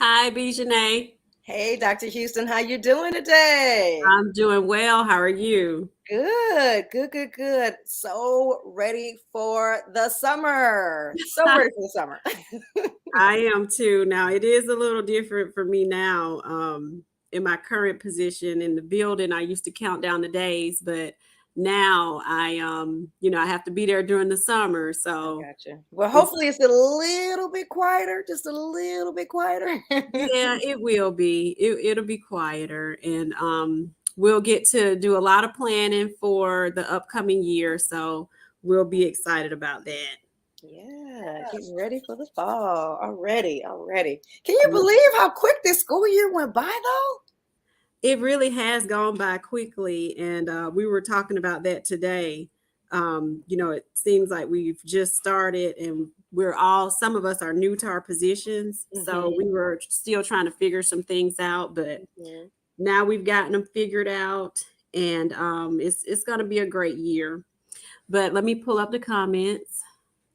Hi, Bejanae. Hey, Dr. Houston, how you doing today? I'm doing well. How are you? Good, good, good, good. So ready for the summer. So ready for the summer. I am too. Now, it is a little different for me now. In my current position in the building, I used to count down the days, but now I have to be there during the summer. I So got you. Well, it's hopefully it's a little bit quieter, just a little bit quieter. yeah, it will be. It'll be quieter, and we'll get to do a lot of planning for the upcoming year. So we'll be excited about that. Yeah, getting ready for the fall already, already. Can you believe how quick this school year went by though? It really has gone by quickly, and we were talking about that today. It seems like we've just started, and some of us are new to our positions, so we Mm-hmm. were still trying to figure some things out, but Mm-hmm. now we've gotten them figured out, and it's going to be a great year. But let me pull up the comments.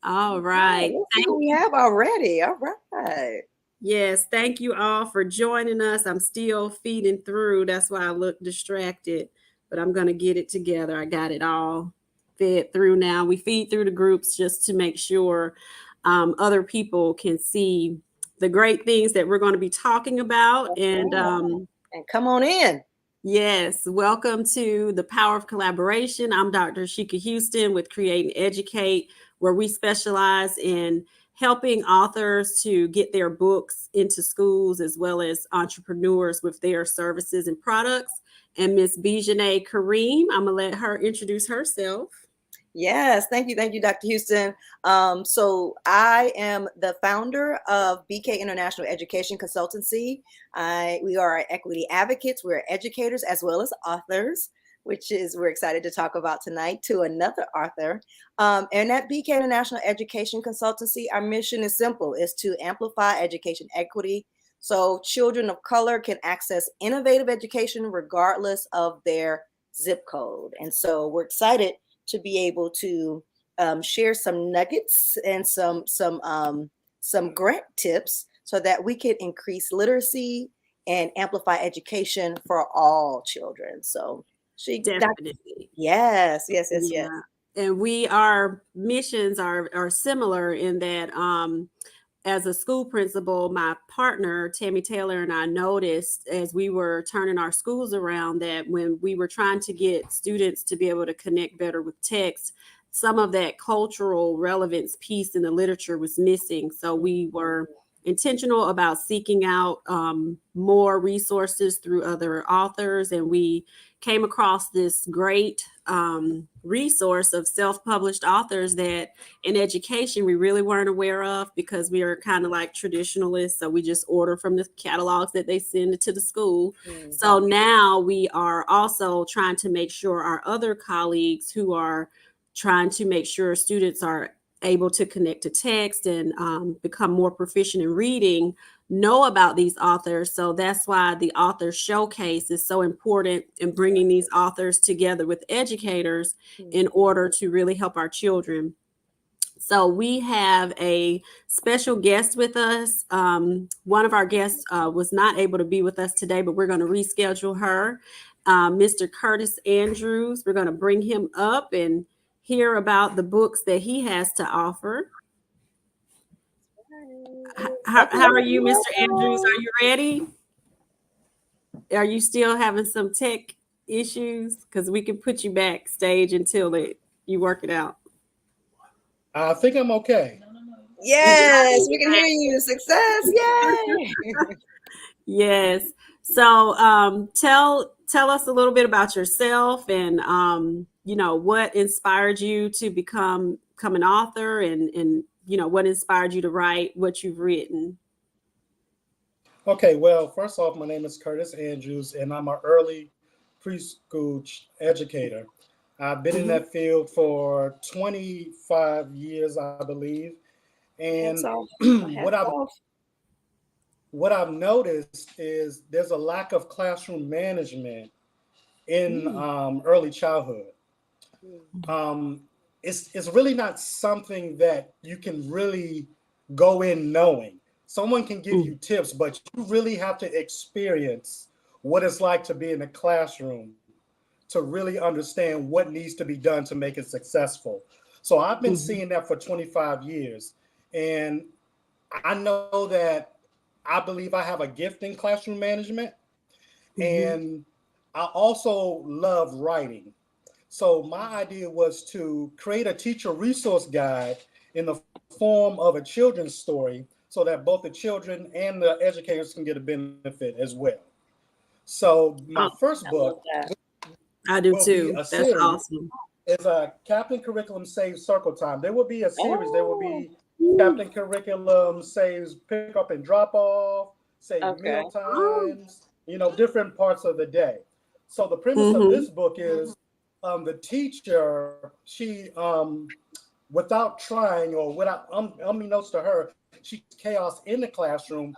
All Right, right. let's see what we have already. All right. Yes, thank you all for joining us. I'm still feeding through. That's why I look distracted, but I'm going to get it together. I got it all fed through now. We feed through the groups just to make sure other people can see the great things that we're going to be talking about. That's And right. And come on in. yes, welcome to the Power of Collaboration. I'm Dr. Sheka Houston with Create and Educate, where we specialize in helping authors to get their books into schools as well as entrepreneurs with their services and products. And Miss Bejanae Kareem, I'm gonna let her introduce herself. Yes, thank you, Dr. Houston. So I am the founder of BK International Education Consultancy. We are equity advocates, we're educators as well as authors, which is we're excited to talk about tonight to another author. And at BK International Education Consultancy, our mission is simple: is to amplify education equity so children of color can access innovative education regardless of their zip code. And so we're excited to be able to share some nuggets and some grant tips so that we can increase literacy and amplify education for all children. So she got Definitely. yes, yes, yes, yes. Yeah. And our missions are similar in that as a school principal, my partner, Tammy Taylor, and I noticed as we were turning our schools around that when we were trying to get students to be able to connect better with text, some of that cultural relevance piece in the literature was missing. So we were intentional about seeking out more resources through other authors, and we came across this great resource of self-published authors that in education we really weren't aware of because we are kind of like traditionalists, so we just order from the catalogs that they send to the school. So Mhm. now we are also trying to make sure our other colleagues who are trying to make sure students are able to connect to text and become more proficient in reading know about these authors. So that's why the author showcase is so important in bringing these authors together with educators in Mhm. order to really help our children. So we have a special guest with us. One of our guests was not able to be with us today, but we're going to reschedule her. Mr. Curtis Andrews, we're going to bring him up and hear about the books that he has to offer. How are Welcome, you, Mr. Andrews? welcome. Are you ready? Are you still having some tech issues? Because we can put you backstage until you work it out. I think I'm okay. You got Yes, we can hear you. Success. Yay. Yes. So tell us a little bit about yourself and what inspired you to become an author and what inspired you to write what you've written. Okay, well, first off, my name is Curtis Andrews, and I'm an early preschool educator. I've been in Mhm. that field for 25 years, I believe. Hats And off. what Hats I've off. what I've noticed is there's a lack of classroom management in Mm. early childhood. Um, it's really not something that you can really go in knowing. Someone can give you tips, but you really have to experience what it's like to be in a classroom to really understand what needs to be done to make it successful. So I've been seeing that for 25 years. And I know that I believe I have a gift in classroom management. And I also love writing. So my idea was to create a teacher resource guide in the form of a children's story so that both the children and the educators can get a benefit as well. So my first book I do will be too. a That's series. awesome. It's a Captain Curriculum Saves Circle Time. There will be a series. There will be Captain Curriculum Saves Pick Up and Drop Off, Save Meal Times, different parts of the day. So the premise of this book is the teacher, she, without trying or without unbeknownst to her, she's chaos in the classroom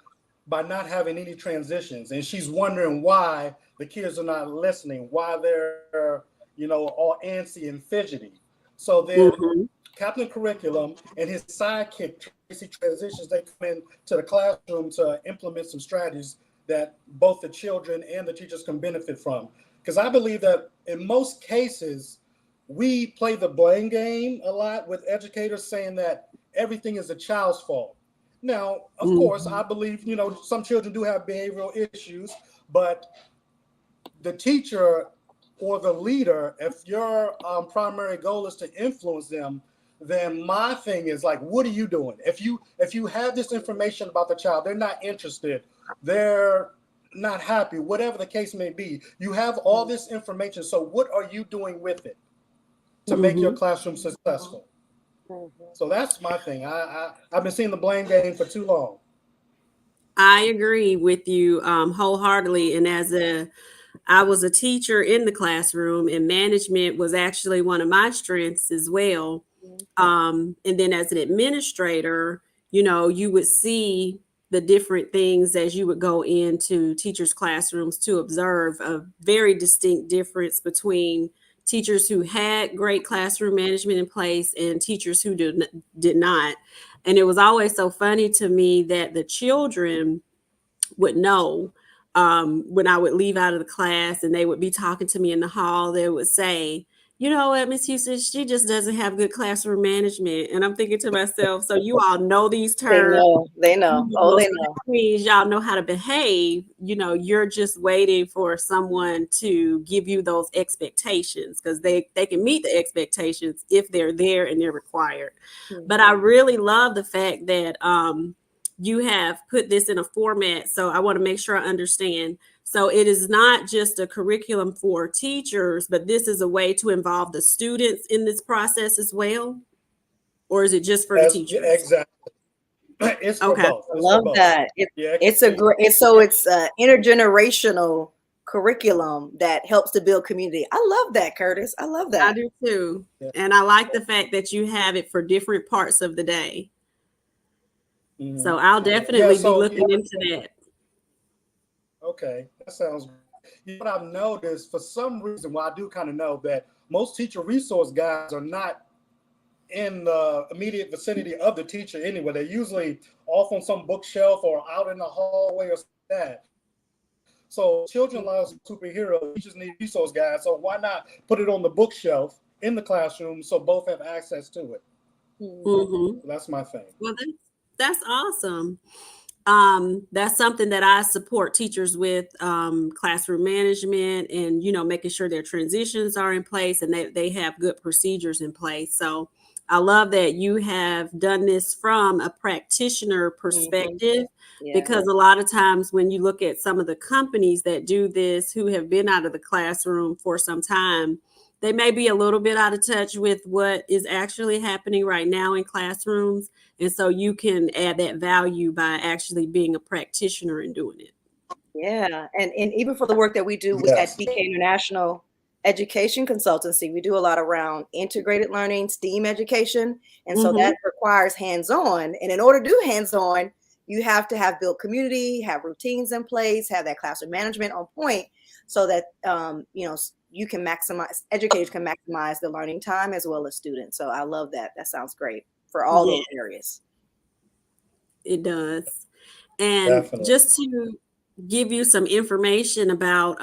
by not having any transitions. And she's wondering why the kids are not listening, why they're, all antsy and fidgety. So then Captain Curriculum and his sidekick, Tracy Transitions, they come into the classroom to implement some strategies that both the children and the teachers can benefit from. Because I believe that in most cases, we play the blame game a lot with educators saying that everything is a child's fault. Now, of course, I believe, some children do have behavioral issues, but the teacher or the leader, if your primary goal is to influence them, then my thing is like, what are you doing? If you have this information about the child, they're not interested, they're not happy, whatever the case may be, you have all this information. So what are you doing with it to make your classroom successful? So that's my thing. I've been seeing the blame game for too long. I agree with you wholeheartedly. And I was a teacher in the classroom, and management was actually one of my strengths as well. And then as an administrator, you would see the different things as you would go into teachers' classrooms to observe a very distinct difference between teachers who had great classroom management in place and teachers who did not. And it was always so funny to me that the children would know when I would leave out of the class and they would be talking to me in the hall. They would say, you know what, Miss Houston, she just doesn't have good classroom management. And I'm thinking to myself, so you all know these terms. They know. Oh, they know. That means y'all know how to behave. You're just waiting for someone to give you those expectations, because they can meet the expectations if they're there and they're required. But I really love the fact that you have put this in a format. So I want to make sure I understand. So it is not just a curriculum for teachers, but this is a way to involve the students in this process as well? Or is it just for the teachers? Exactly. It's for both. I love that. It's intergenerational curriculum that helps to build community. I love that, Curtis. I love that. I do too. Yeah. And I like the fact that you have it for different parts of the day. So I'll definitely be looking into that. Okay, that sounds good. What I've noticed, for some reason, well, I do kind of know that most teacher resource guides are not in the immediate vicinity of the teacher anyway. They're usually off on some bookshelf or out in the hallway or that. So children love superheroes, teachers need resource guides. So why not put it on the bookshelf in the classroom so both have access to it? So that's my thing. Well, that's awesome. That's something that I support teachers with, classroom management and, making sure their transitions are in place and they have good procedures in place. So I love that you have done this from a practitioner perspective, because a lot of times when you look at some of the companies that do this, who have been out of the classroom for some time, they may be a little bit out of touch with what is actually happening right now in classrooms. And so you can add that value by actually being a practitioner and doing it. Yeah. And even for the work that we do at BK International Education Consultancy, we do a lot around integrated learning, STEAM education. And so that requires hands-on. And in order to do hands-on, you have to have built community, have routines in place, have that classroom management on point so that, you can educators can maximize the learning time as well as students. So I love that. That sounds great for all those areas. It does. And Definitely. just to give you some information about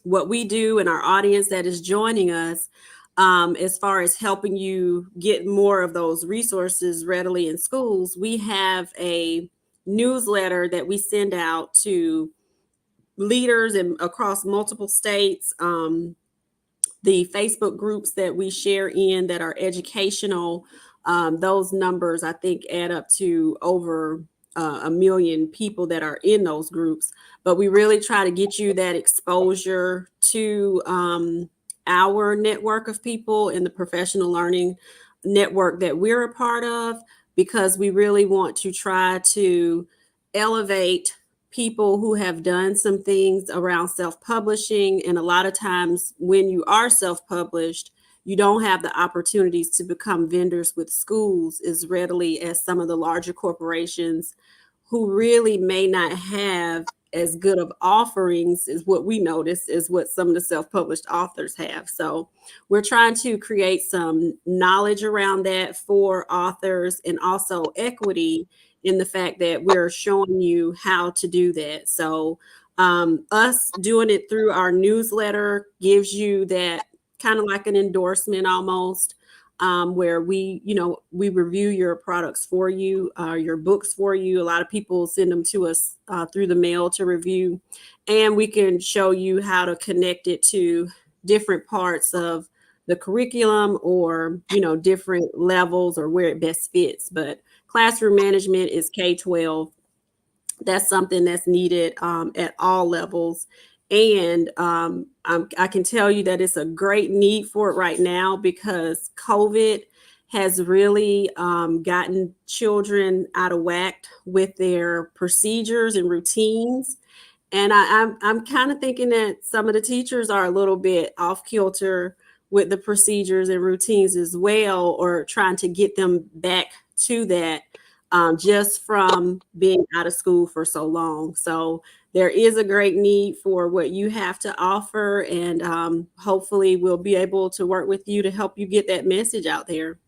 what we do and our audience that is joining us, as far as helping you get more of those resources readily in schools, we have a newsletter that we send out to leaders and across multiple states. The Facebook groups that we share in that are educational, those numbers I think add up to over 1 million people that are in those groups. But we really try to get you that exposure to our network of people in the professional learning network that we're a part of, because we really want to try to elevate people who have done some things around self-publishing. And a lot of times when you are self-published, you don't have the opportunities to become vendors with schools as readily as some of the larger corporations who really may not have as good of offerings as what we notice is what some of the self-published authors have. So we're trying to create some knowledge around that for authors, and also equity in the fact that we're showing you how to do that. So us doing it through our newsletter gives you that kind of like an endorsement almost, where we review your products for you, your books for you. A lot of people send them to us through the mail to review, and we can show you how to connect it to different parts of the curriculum, or different levels, or where it best fits. But classroom management is K-12. That's something that's needed at all levels. And I can tell you that it's a great need for it right now, because COVID has really gotten children out of whack with their procedures and routines. And I'm kind of thinking that some of the teachers are a little bit off kilter with the procedures and routines as well, or trying to get them back to that, just from being out of school for so long. So there is a great need for what you have to offer, and hopefully we'll be able to work with you to help you get that message out there.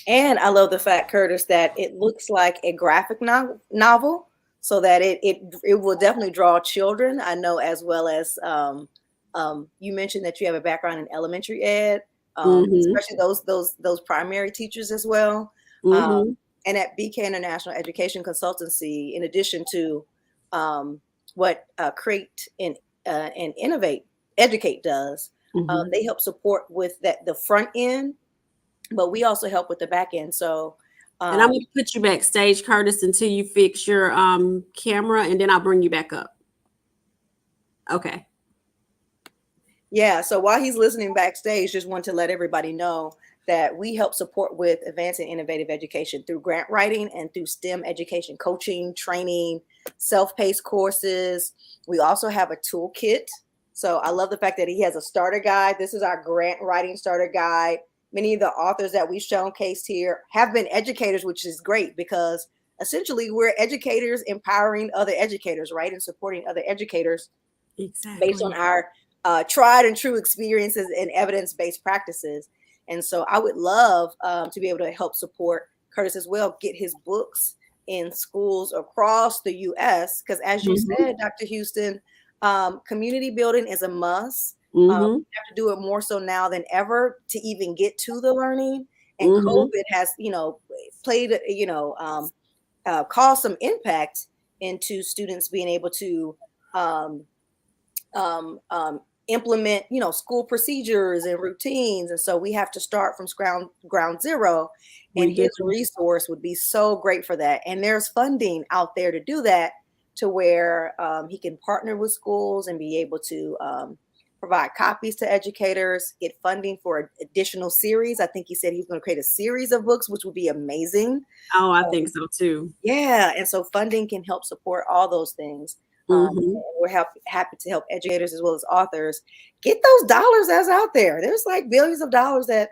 And I love the fact, Curtis, that it looks like a graphic novel, so that it will definitely draw children. I know, as well as you mentioned that you have a background in elementary ed, especially those primary teachers as well. And at BK International Education Consultancy, in addition to what Create and Educate does, they help support with the front end, but we also help with the back end. So, and I'm going to put you backstage, Curtis, until you fix your camera, and then I'll bring you back up. Okay. Yeah. So while he's listening backstage, just want to let everybody know that we help support with advanced and innovative education through grant writing and through STEM education, coaching, training, self-paced courses. We also have a toolkit. So I love the fact that he has a starter guide. This is our grant writing starter guide. Many of the authors that we showcased here have been educators, which is great, because essentially we're educators empowering other educators, right? And supporting other educators based on our tried and true experiences and evidence-based practices. And so I would love to be able to help support Curtis as well, get his books in schools across the U.S. Because as you said, Dr. Houston, community building is a must. We have to do it more so now than ever to even get to the learning. And COVID has, played, caused some impact into students being able to implement, school procedures and routines. And so we have to start from ground zero. And his resource would be so great for that. And there's funding out there to do that, to where he can partner with schools and be able to provide copies to educators, get funding for additional series. I think he said he's going to create a series of books, which would be amazing. Oh, I think so too. Yeah. And so funding can help support all those things. We're happy to help educators as well as authors get those dollars that's out there. There's like billions of dollars that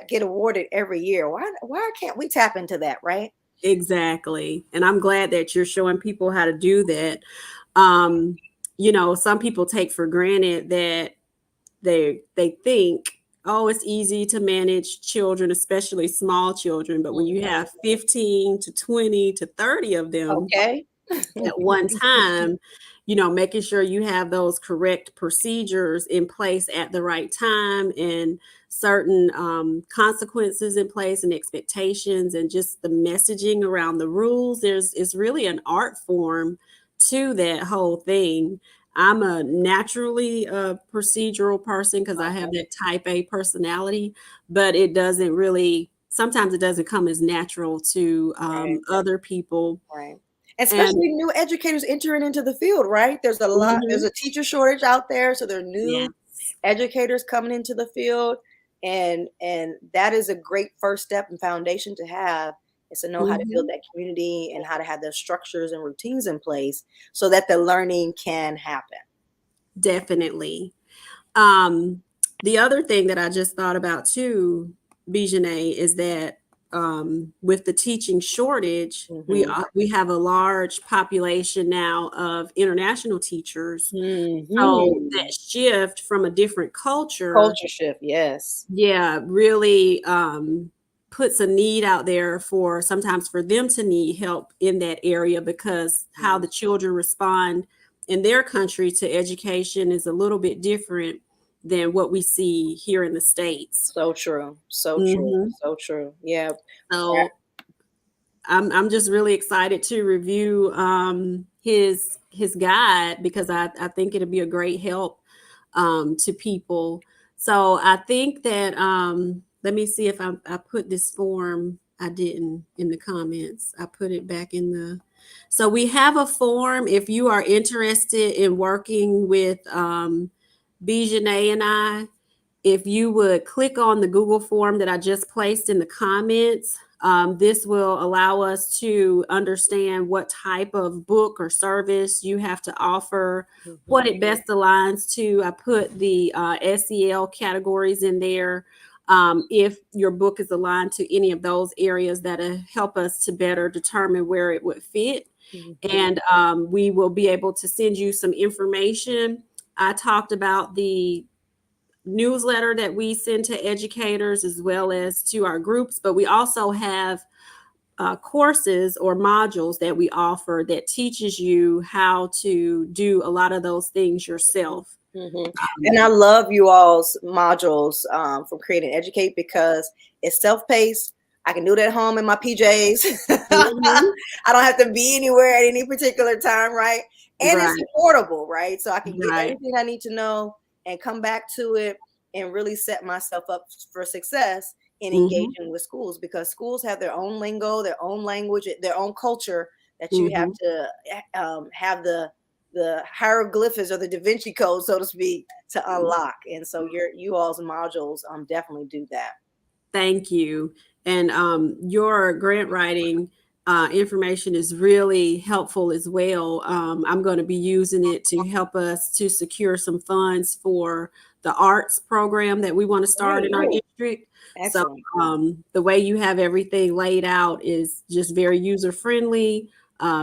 get awarded every year. Why can't we tap into that, right? Exactly. And I'm glad that you're showing people how to do that. Some people take for granted that they think oh, it's easy to manage children, especially small children. But when you have 15 to 20 to 30 of them Okay. at one time, making sure you have those correct procedures in place at the right time, and certain consequences in place and expectations, and just the messaging around the rules. It's really an art form to that whole thing. I'm a naturally procedural person because I have that type A personality, but sometimes it doesn't come as natural to other people. Right. And Especially new educators entering into the field, right? There's a teacher shortage out there. So there are new educators coming into the field. And that is a great first step and foundation to have, is to know how to build that community and how to have those structures and routines in place so that the learning can happen. Definitely. The other thing that I just thought about too, Bejanae, is that with the teaching shortage, we have a large population now of international teachers. So that shift from a different culture Shift, yes. really puts a need out there sometimes for them to need help in that area, because how the children respond in their country to education is a little bit different than what we see here in the States. So true. So true. So true. Yeah. So I'm just really excited to review his guide, because I think it'll be a great help to people. So I think that let me see if I put this form. I didn't in the comments. I put it back in the. So we have a form if you are interested in working with Bejanae and I. If you would click on the Google form that I just placed in the comments, this will allow us to understand what type of book or service you have to offer, what it best aligns to. I put the SEL categories in there. If your book is aligned to any of those areas, that'll help us to better determine where it would fit. And we will be able to send you some information. I talked about the newsletter that we send to educators as well as to our groups, but we also have courses or modules that we offer that teaches you how to do a lot of those things yourself. And I love you all's modules from Create and Educate, because it's self-paced. I can do it at home in my PJs. I don't have to be anywhere at any particular time, right? And it's affordable, right? So I can get everything I need to know and come back to it and really set myself up for success in engaging with schools, because schools have their own lingo, their own language, their own culture that you have to have the hieroglyphics or the Da Vinci Code, so to speak, to unlock. And so you all's modules definitely do that. Thank you. And your grant writing information is really helpful as well. I'm going to be using it to help us to secure some funds for the arts program that we want to start in our district. Excellent. So the way you have everything laid out is just very user-friendly,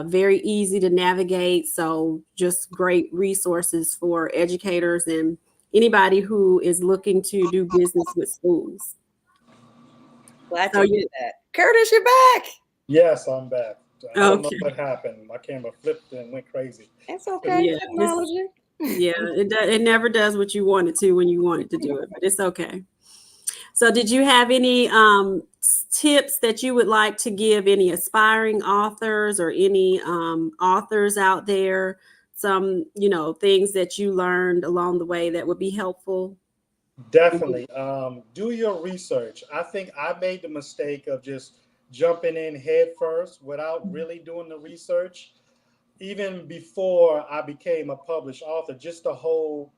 very easy to navigate. So just great resources for educators and anybody who is looking to do business with schools. Glad to hear that. Curtis, you're back. Yes, I'm back. I don't know what happened. My camera flipped and went crazy. It's okay. Technology. It never does what you want it to when you want it to do it, but it's okay. So did you have any tips that you would like to give any aspiring authors or any authors out there? Some, things that you learned along the way that would be helpful? Definitely. Do your research. I think I made the mistake of just jumping in head first without really doing the research. Even before I became a published author, just the whole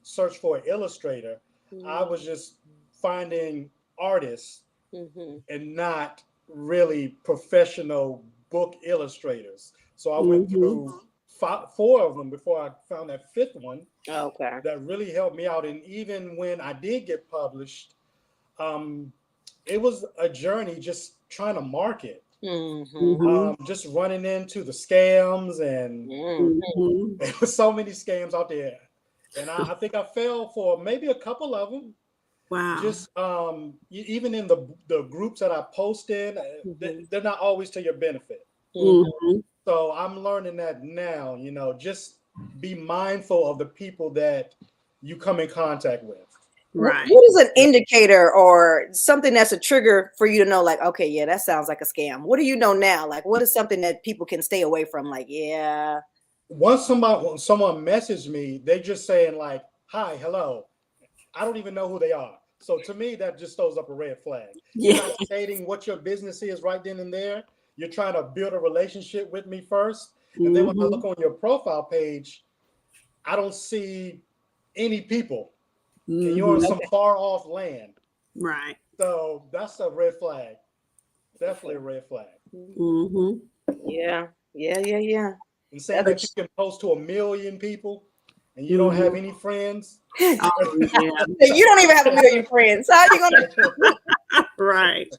search for an illustrator, I was just finding artists and not really professional book illustrators. So I went through 4 of them before I found that 5th one. That really helped me out. And even when I did get published, it was a journey just trying to market. Just running into the scams, and there were so many scams out there. And I think I fell for maybe a couple of them. Wow. Just even in the groups that I post in, they're not always to your benefit. Mm-hmm. So I'm learning that now, just be mindful of the people that you come in contact with. Right. What is an indicator or something that's a trigger for you to know, like, okay, yeah, that sounds like a scam? What do you know now? Like, what is something that people can stay away from? Like, yeah. Once someone messaged me, they just saying like, "Hi, hello." I don't even know who they are. So to me, that just throws up a red flag. Yeah. You're not stating what your business is right then and there. You're trying to build a relationship with me first. And then when I look on your profile page, I don't see any people. And you're on some far off land. Right. So that's a red flag. Definitely a red flag. Yeah. And saying that you can post to 1 million people and you don't have any friends. Oh, yeah. You don't even have 1 million friends. How are you gonna? Right.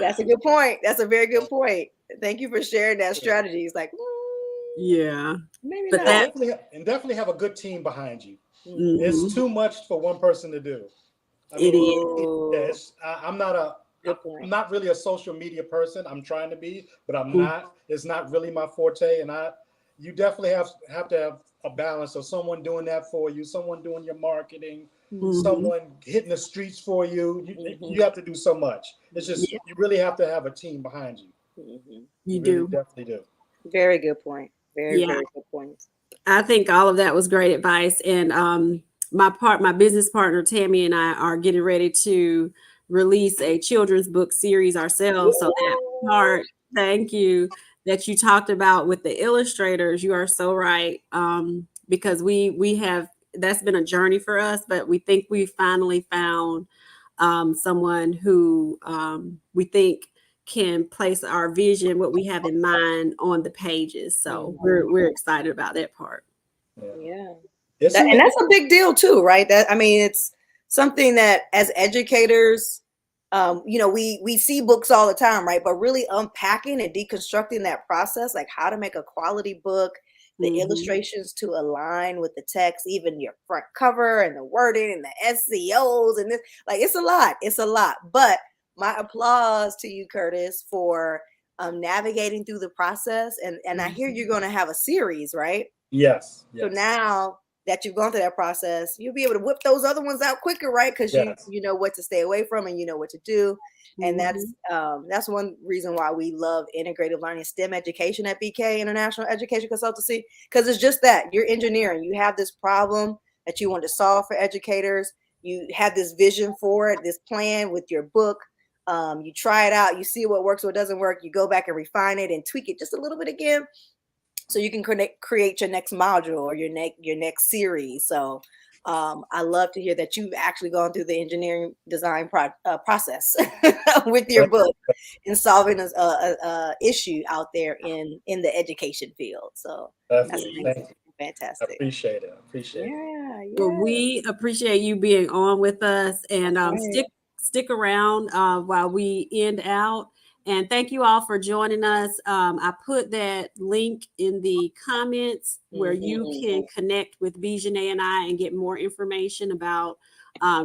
That's a good point. That's a very good point. Thank you for sharing that strategy. It's like, yeah, maybe but not. Definitely have a good team behind you. Mm-hmm. It's too much for one person to do. I mean, it is. I'm not really a social media person. I'm trying to be, but I'm not. It's not really my forte. And you definitely have to have a balance of someone doing that for you, someone doing your marketing, someone hitting the streets for you. You have to do so much. It's just you really have to have a team behind you. You really do. Definitely do. Very good point. Very good point. I think all of that was great advice. And my business partner Tammy and I are getting ready to release a children's book series ourselves. So that part, thank you, that you talked about with the illustrators, you are so right. Because we have, that's been a journey for us, but we think we finally found someone who we think can place our vision, what we have in mind, on the pages. So we're excited about that part. Yeah. And that's a big deal too, right? It's something that as educators, we see books all the time, right? But really unpacking and deconstructing that process, like how to make a quality book, the illustrations to align with the text, even your front cover and the wording and the SEOs and this, like, it's a lot. But my applause to you, Curtis, for navigating through the process. And I hear you're going to have a series, right? Yes. So now that you've gone through that process, you'll be able to whip those other ones out quicker, right? Because you know what to stay away from and you know what to do. And that's one reason why we love integrative learning, STEM education at BK International Education Consultancy, because it's just that you're engineering. You have this problem that you want to solve for educators. You have this vision for it, this plan with your book. You try it out, you see what works, what doesn't work. You go back and refine it and tweak it just a little bit again, so you can create your next module or your next series. So I love to hear that you've actually gone through the engineering design process with your book and solving a issue out there in the education field. So that's amazing. Fantastic. I appreciate it. Yeah. Well, we appreciate you being on with us, and stick around while we end out. And thank you all for joining us. I put that link in the comments where you can connect with Bejanae and I and get more information about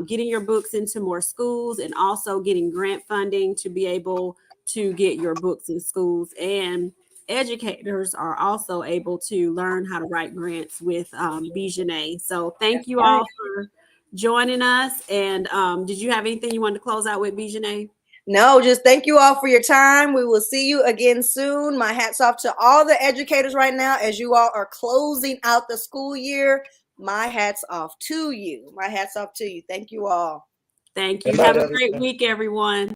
getting your books into more schools and also getting grant funding to be able to get your books in schools. And educators are also able to learn how to write grants with Bejanae. So thank you all for joining us. And did you have anything you wanted to close out with, Bejanae? No, just thank you all for your time. We will see you again soon. My hat's off to all the educators right now as you all are closing out the school year. My hat's off to you. Thank you all. Thank you. Have a great week, everyone.